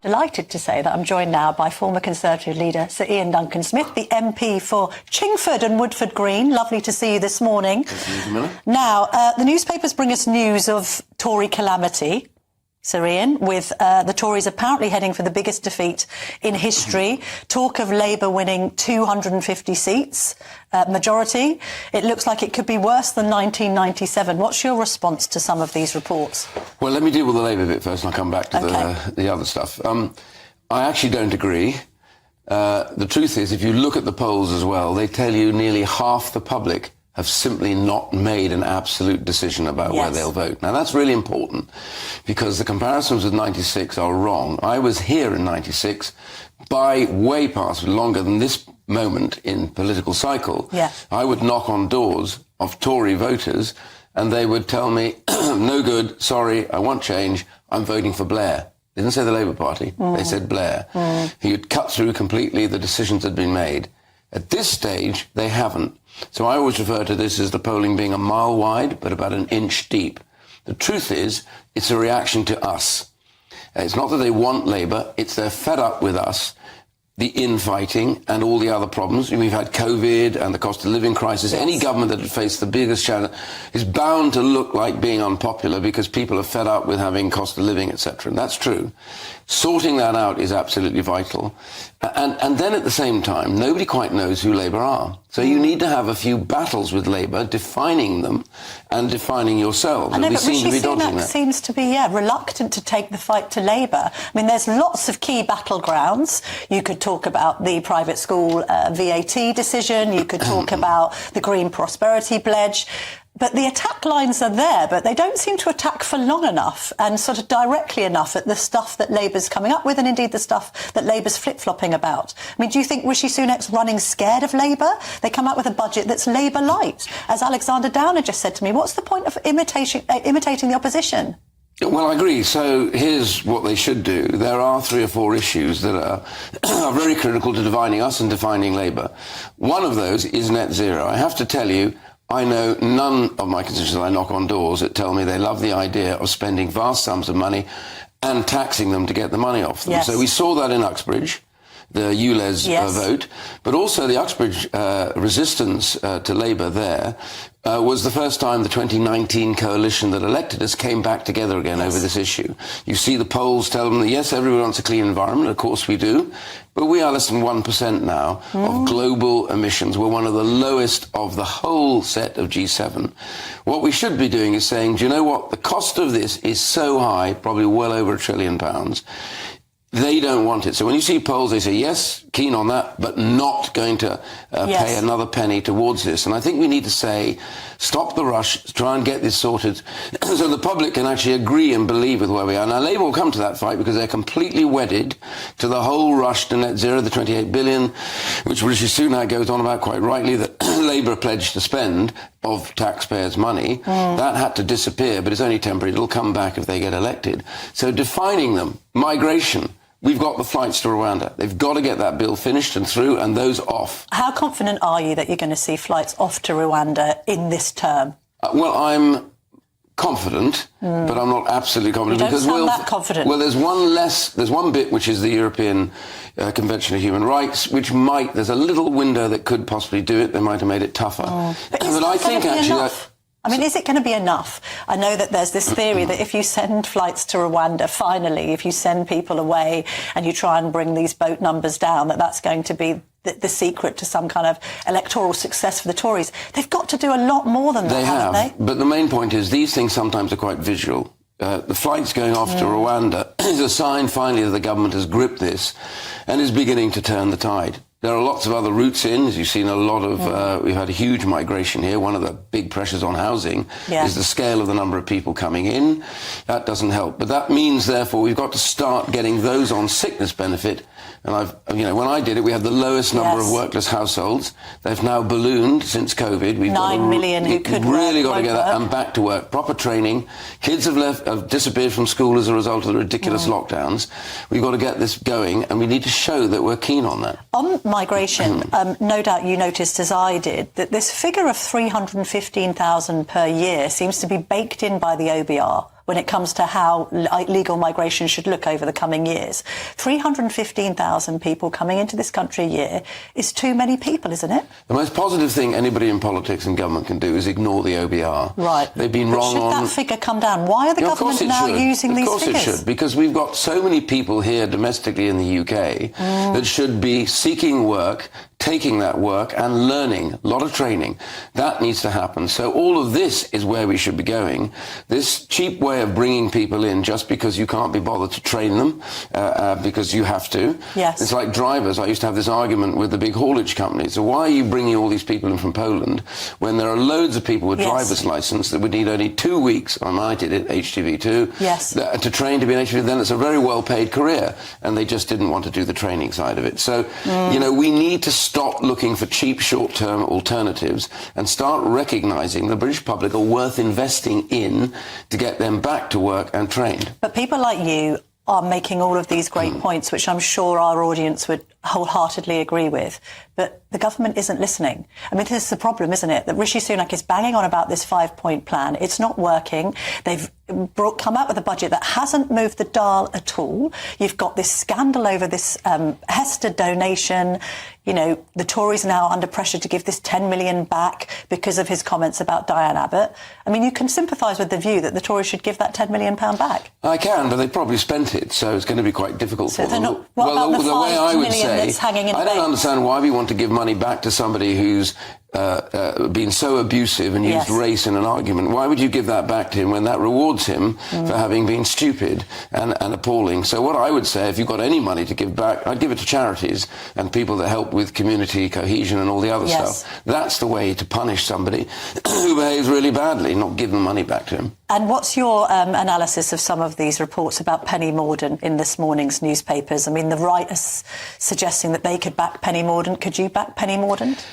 Delighted to say that I'm joined now by former Conservative leader Sir Iain Duncan Smith, the MP for Chingford and Woodford Green. Lovely to see you this morning. Now, the newspapers bring us news of Tory calamity, Sir Iain, with the Tories apparently heading for the biggest defeat in history. Talk of Labour winning 250 seats, majority. It looks like it could be worse than 1997. What's your response to some of these reports? Well, let me deal with the Labour bit first and I'll come back to the other stuff. I actually don't agree. The truth is, if you look at the polls as well, they tell you nearly half the public have simply not made an absolute decision about where they'll vote. Now, that's really important because the comparisons with 96 are wrong. I was here in 96 by way past longer than this moment in political cycle. I would knock on doors of Tory voters and they would tell me, no good, sorry, I want change, I'm voting for Blair. They didn't say the Labour Party, they said Blair. He had cut through completely, the decisions had been made. At this stage, they haven't. So I always refer to this as the polling being a mile wide, but about an inch deep. The truth is, it's a reaction to us. It's not that they want Labour, it's they're fed up with us, the infighting and all the other problems. We've had COVID and the cost of living crisis. Any government that had faced the biggest challenge is bound to look like being unpopular because people are fed up with having cost of living, etc. And that's true. Sorting that out is absolutely vital. And then at the same time, nobody quite knows who Labour are. So you need to have a few battles with Labour, defining them and defining yourselves. I know, and we but seem to be dodging that. Seems to be, reluctant to take the fight to Labour. I mean, there's lots of key battlegrounds. You could talk about the private school VAT decision. You could talk about the Green Prosperity Pledge. But the attack lines are there, but they don't seem to attack for long enough and sort of directly enough at the stuff that Labour's coming up with and indeed the stuff that Labour's flip-flopping about. I mean, do you think Rishi Sunak's running scared of Labour? They come out with a budget that's Labour light. As Alexander Downer just said to me, what's the point of imitating the opposition? Well, I agree. So here's what they should do. There are 3 or 4 issues that are very critical to defining us and defining Labour. One of those is net zero. I have to tell you, I know none of my constituents that I knock on doors that tell me they love the idea of spending vast sums of money and taxing them to get the money off them. So we saw that in Uxbridge, the ULEZ vote, but also the Uxbridge resistance to Labour there was the first time the 2019 coalition that elected us came back together again over this issue. You see the polls tell them that, yes, everyone wants a clean environment, of course we do, but we are less than 1% now of global emissions. We're one of the lowest of the whole set of G7. What we should be doing is saying, do you know what? The cost of this is so high, probably well over £1 trillion. They don't want it. So when you see polls, they say, yes, keen on that, but not going to pay another penny towards this. And I think we need to say, stop the rush, try and get this sorted so the public can actually agree and believe with where we are. Now, Labour will come to that fight because they're completely wedded to the whole rush to net zero, the 28 billion, which Rishi Sunak goes on about quite rightly, that Labour pledged to spend of taxpayers' money. That had to disappear, but it's only temporary. It'll come back if they get elected. So defining them, migration, we've got the flights to Rwanda. They've got to get that bill finished and through and those off. How confident are you that you're going to see flights off to Rwanda in this term? Well, I'm confident, but I'm not absolutely confident. You don't sound that confident. Well, there's one bit which is the European Convention of Human Rights, which there's a little window that could possibly do it. They might have made it tougher. But I think actually I mean, is it going to be enough? I know that there's this theory that if you send flights to Rwanda, finally, if you send people away and you try and bring these boat numbers down, that's going to be the secret to some kind of electoral success for the Tories. They've got to do a lot more than that, haven't they? But the main point is these things sometimes are quite visual. The flights going off to Rwanda is a sign, finally, that the government has gripped this and is beginning to turn the tide. There are lots of other routes in, as you've seen a lot of, we've had a huge migration here. One of the big pressures on housing is the scale of the number of people coming in. That doesn't help. But that means, therefore, we've got to start getting those on sickness benefit. And when I did it, we had the lowest number of workless households. They've now ballooned since COVID. We've 9 million who could really got to get that and back to work. Proper training. Kids have disappeared from school as a result of the ridiculous lockdowns. We've got to get this going, and we need to show that we're keen on that. On migration, no doubt you noticed, as I did, that this figure of 315,000 per year seems to be baked in by the OBR. when it comes to how legal migration should look over the coming years. 315,000 people coming into this country a year is too many people, isn't it? The most positive thing anybody in politics and government can do is ignore the OBR. Right. They've been wrong should on... that figure come down? Why are the government now using these figures? Of course it should, because we've got so many people here domestically in the UK that should be seeking work, taking that work and learning, a lot of training. That needs to happen. So all of this is where we should be going. This cheap way of bringing people in just because you can't be bothered to train them, because you have to. Yes. It's like drivers. I used to have this argument with the big haulage companies. So why are you bringing all these people in from Poland when there are loads of people with driver's license that would need only 2 weeks, I did it, HGV2, to train to be an HGV? Then it's a very well-paid career, and they just didn't want to do the training side of it. So, you know, we need to stop looking for cheap short-term alternatives and start recognising the British public are worth investing in to get them back to work and trained. But people like you are making all of these great points, which I'm sure our audience would wholeheartily agree with. But the government isn't listening. I mean, this is the problem, isn't it? That Rishi Sunak is banging on about this 5-point plan. It's not working. They've come out with a budget that hasn't moved the dial at all. You've got this scandal over this Hester donation. You know, the Tories are now under pressure to give this 10 million back because of his comments about Diane Abbott. I mean, you can sympathise with the view that the Tories should give that £10 million back. I can, but they probably spent it, so it's going to be quite difficult for them. Not, what about the £5 million that's hanging in the bank? I don't understand why we want to give money back to somebody who's been so abusive and used race in an argument. Why would you give that back to him when that rewards him for having been stupid and appalling? So what I would say, if you've got any money to give back, I'd give it to charities and people that help with community cohesion and all the other stuff. That's the way to punish somebody who behaves really badly, not give the money back to him. And what's your analysis of some of these reports about Penny Mordaunt in this morning's newspapers? I mean, the right is suggesting that they could back Penny Mordaunt. Could you back Penny Mordaunt?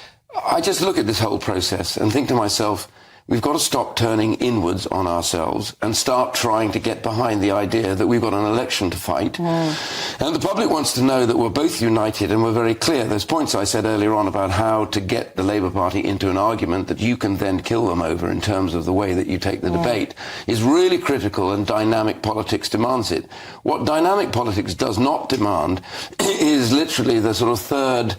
I just look at this whole process and think to myself, we've got to stop turning inwards on ourselves and start trying to get behind the idea that we've got an election to fight. And the public wants to know that we're both united and we're very clear. Those points I said earlier on about how to get the Labour Party into an argument that you can then kill them over in terms of the way that you take the debate is really critical, and dynamic politics demands it. What dynamic politics does not demand is literally the sort of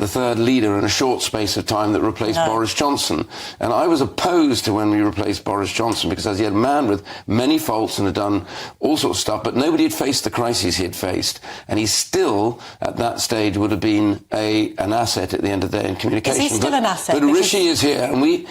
third leader in a short space of time that replaced Boris Johnson. And I was opposed to when we replaced Boris Johnson because as he had a man with many faults and had done all sorts of stuff, but nobody had faced the crises he had faced, and he still at that stage would have been an asset at the end of the day in communication. Is he still an asset? But Rishi is here, and we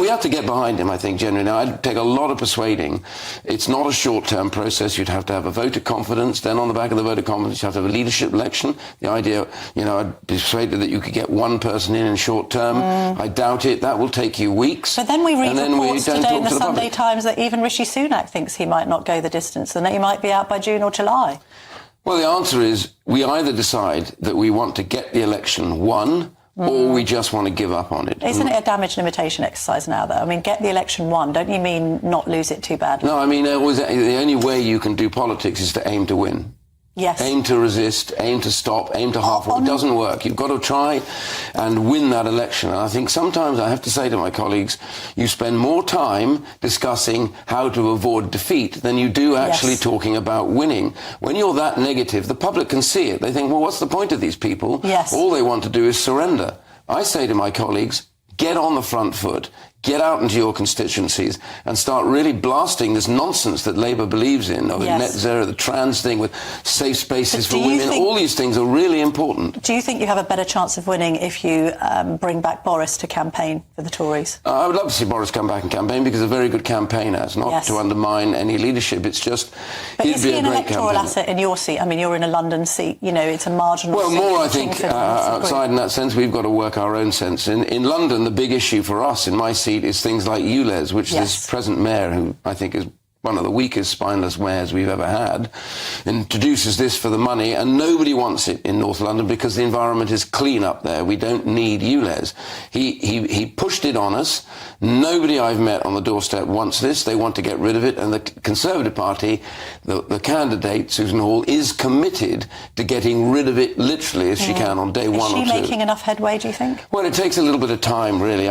have to get behind him, I think, genuinely. Now, I'd take a lot of persuading. It's not a short-term process. You'd have to have a vote of confidence. Then on the back of the vote of confidence, you have to have a leadership election. The idea, you know, I'd be persuaded that you could get one person in short term. I doubt it. That will take you weeks. But then we read reports today in the Sunday Times that even Rishi Sunak thinks he might not go the distance and that he might be out by June or July. Well, the answer is we either decide that we want to get the election won or we just want to give up on it. Isn't it a damage limitation exercise now, though? I mean, get the election won. Don't you mean not lose it too badly? No, I mean, the only way you can do politics is to aim to win. Yes. Aim to resist, aim to stop, aim to half. It doesn't work. You've got to try and win that election. And I think sometimes I have to say to my colleagues, you spend more time discussing how to avoid defeat than you do actually talking about winning. When you're that negative, the public can see it. They think, well, what's the point of these people? Yes. All they want to do is surrender. I say to my colleagues, get on the front foot. Get out into your constituencies and start really blasting this nonsense that Labour believes in, of net zero, the trans thing with safe spaces for women. All these things are really important. Do you think you have a better chance of winning if you bring back Boris to campaign for the Tories? I would love to see Boris come back and campaign because he's a very good campaigner. It's not to undermine any leadership. It's just he'd be a great campaigner. But is he an electoral asset in your seat? I mean, you're in a London seat. You know, it's a marginal seat. Well, more, I think, outside in that sense, we've got to work our own sense. In London, the big issue for us, in my seat, is things like ULEZ, which this present mayor, who I think is one of the weakest spineless mayors we've ever had, introduces this for the money, and nobody wants it in North London because the environment is clean up there. We don't need ULEZ. He pushed it on us. Nobody I've met on the doorstep wants this. They want to get rid of it, and the Conservative Party, the candidate, Susan Hall, is committed to getting rid of it literally as she can on day 1 or 2. Is she making enough headway, do you think? Well, it takes a little bit of time, really.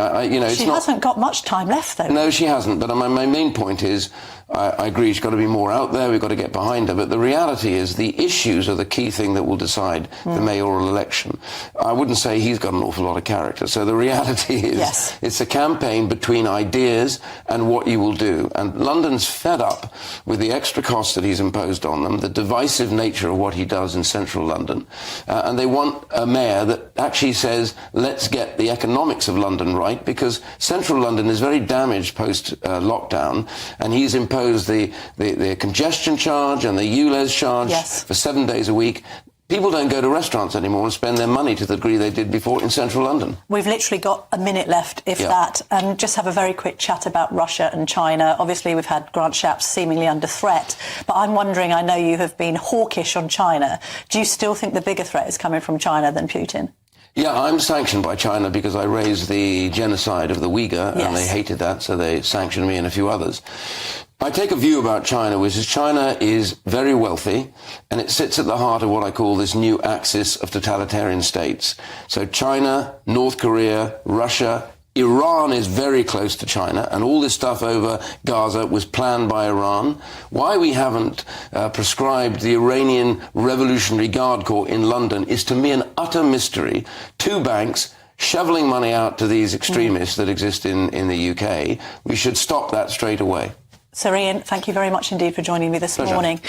She hasn't got much time left, though. No, she hasn't. But my main point is, I agree she's got to be more out there, we've got to get behind her, but the reality is the issues are the key thing that will decide the mayoral election. I wouldn't say he's got an awful lot of character, so the reality is it's a campaign between ideas and what you will do. And London's fed up with the extra costs that he's imposed on them, the divisive nature of what he does in central London, and they want a mayor that actually says, let's get the economics of London right, because central London is very damaged post-lockdown, and he's imposed the congestion charge and the ULEZ charge for 7 days a week. People don't go to restaurants anymore and spend their money to the degree they did before in central London. We've literally got a minute left, if that, and just have a very quick chat about Russia and China. Obviously, we've had Grant Shapps seemingly under threat, but I'm wondering, I know you have been hawkish on China. Do you still think the bigger threat is coming from China than Putin? Yeah, I'm sanctioned by China because I raised the genocide of the Uyghur, and they hated that, so they sanctioned me and a few others. I take a view about China, which is China is very wealthy, and it sits at the heart of what I call this new axis of totalitarian states. So China, North Korea, Russia, Iran is very close to China, and all this stuff over Gaza was planned by Iran. Why we haven't prescribed the Iranian Revolutionary Guard Corps in London is to me an utter mystery. Two banks shoveling money out to these extremists that exist in the UK. We should stop that straight away. Sir Iain, thank you very much indeed for joining me this morning.